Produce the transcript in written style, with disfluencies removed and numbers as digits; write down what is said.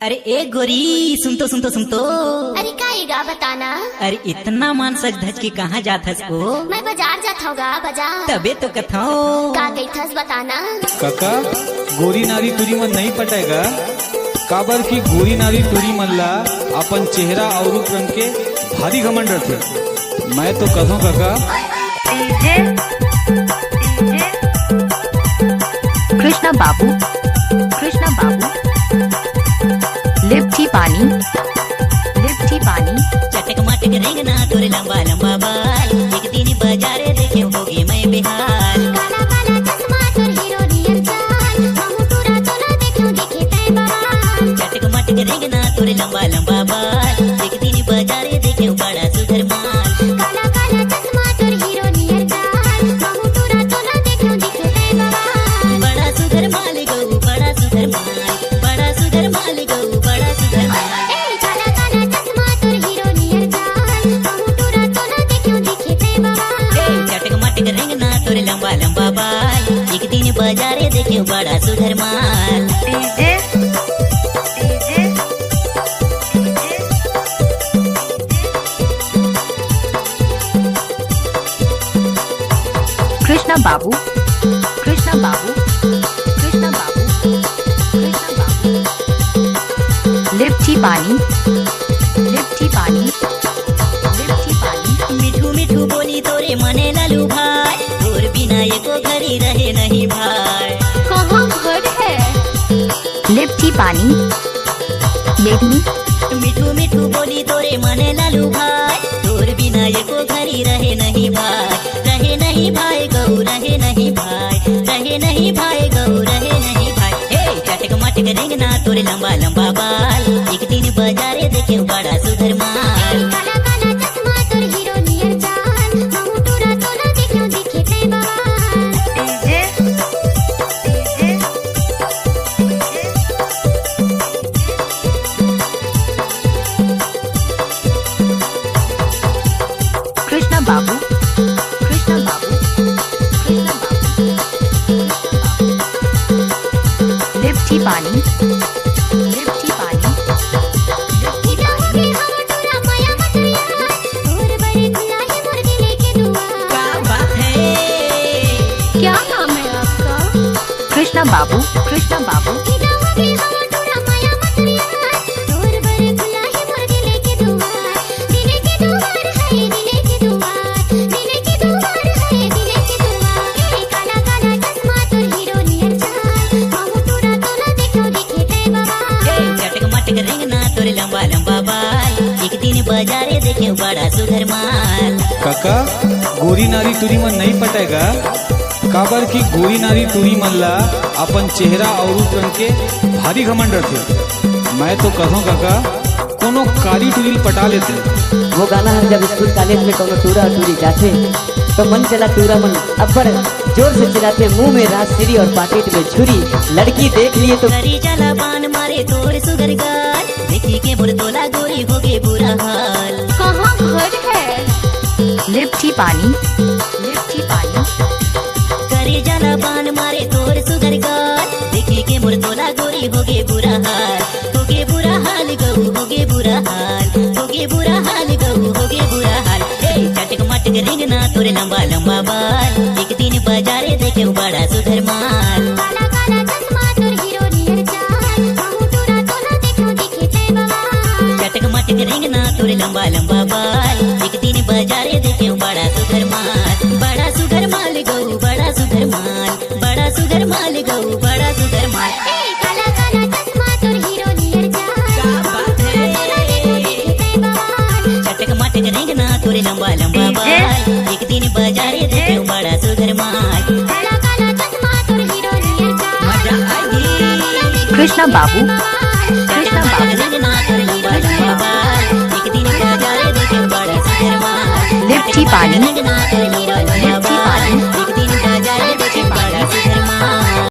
अरे ए गोरी, सुन तो। अरे का बताना। अरे इतना मान सज धज के कहाँ जात हस को? मैं बाजार जात होगा बाजार। तबे तो कथो का गई थस बताना। काका गोरी नारी तुरी मन नहीं पटेगा। काबर की गोरी नारी तुरी मन ला अपन चेहरा और रूप रंग के भारी घमंड रथे। मैं तो कहूँ काका कृष्णा बाबू लिप्टी पानी चटक मटक रेंगना तोरे लंबा लंबा बाल, एक दिन बाजारे देखे होगे मैं बेहाल। काला काला चश्मा तोर हीरो नियर चाल, हमू तोरा तोला देखूं देखे तै बाल। चटक मटक रेंगना तोरे लंबा लंबा बाल, एक दिन बाजारे देखे बड़ा सुधर माल। काला काला चश्मा तोर हीरो नियर चाल, हमू तोरा तोला देखूं देखे तै बाल। बड़ा सुधर माल गऊ, बड़ा सुधर माल, बड़ा सुधर माल गऊ, बड़ा सुधर माल। ए काला काला चश्मा तोर हीरो नियर चाल, हमू तोरा तोला देखूं देखे तै बाल। चटक मटक रेंगना तोरे लंबा लंबा बाल, एक दिन बाजारे देखे बड़ा सुधर माल। कृष्णा बाबू लिप्टी पानी मिठू मिठू बोली तोरे मने लालू भाई, तोर बिना एको घड़ी रहे नहीं भाई। कहाँ घर है? लिप्टी पानी मिठू मिठू बोली तोरे मने लालू भाई, तोर बिना एको घड़ी रहे नहीं भाई। रहे नहीं भाई गऊ, रहे नहीं भाई, रहे नहीं भाई गऊ, रहे नहीं भाई। हे चटक मटक रेंगना तोरे लंबा लंबा बाल, एक दिन बाजारे देखे बड़ा सुधर माल। काला काला चश्मा तोर हीरो नियर चाल, हमू तोरा तोला देखूं देखे तै बाल। कृष्णा बाबू लिप्टी पानी इदा होगे हमू तोरा माया मचरिया, तोर बड़े खुला है मोर दिल के दुआ। क्या बात है? क्या नाम है आपका? कृष्णा बाबू इदा होगे हमू तोरा माया मचरिया, तोर बड़े खुला है मोर दिल के दुआ। दिल के दुआर है, दिल के दुआर, दिल के दुआर है, दिल के दुआर। ए काला काला चश्मा तोर हीरो नियर चाल, हमू तोरा तोला देखूं देखे तै बाल। चटक मटक रेंगना तोरे लंबा लंबा बाल, एक दिन बाजारे देखे बड़ा सुधर माल। काका गोरी नारी तुरी मन नहीं पटेगा। काबर की गोरी नारी तुरी मन ला अपन चेहरा और रूप रंग के भारी घमंड रथे। मैं तो कहूँ काका कोनो कारी टुरी पटा लेते। वो गाना है जब स्कूल कॉलेज में कोनो टूरा टूरी जाते तो मन चला टूरा मन अब्बर जोर से चिल्लाते, मुंह में राजश्री और पाकेट में छुरी। लड़की देख लिए तो करी चला बान मारे तोर सुधर गाल, देखी के मोर तोला गोरी होगे बुरा हाल। कहाँ घर है? लिप्टी पानी करी चला बान मारे तोर सुधर गाल, देखी के मोर तोला गोरी होगे बुरा हाल। होगे बुरा हाल गऊ, होगे बुरा हाल, होगे बुरा हाल गऊ, होगे बुरा हाल। ए चटक मटक रेंगना तोरे लंबा लंबा बाल, एक दिन बाजारे देखे बड़ा सुधर माल। काला काला चश्मा तोर हीरो नियर चाल, हमू तोरा तोला देखूं देखे तै बाल। चटक मटक रेंगना तोरे लंबा लंबा बाल, एक दिन बाजारे देखे बड़ा सुधर माल। बड़ा सुधर माल गऊ, बड़ा सुधर माल, बड़ा सुधर माल गऊ, बड़ा सुधर माल। ए काला काला चश्मा तोर हीरो नियर चाल, क्या बात है? देखे तै बाल। चटक मटक रेंगना तोरे लंबा लंबा बाल, एक दिन बाजारे देखे बड़ा सुधर माल। काला काला चश्मा तोर हीरो नियर चाल, मजा आएगी। कृष्णा बाबू चटक मटक रेंगना तोरे लंबा लंबा बाल, एक दिन बाजारे देखे बड़ा सुधर माल। लिप्टी पानी रेंगना तोरे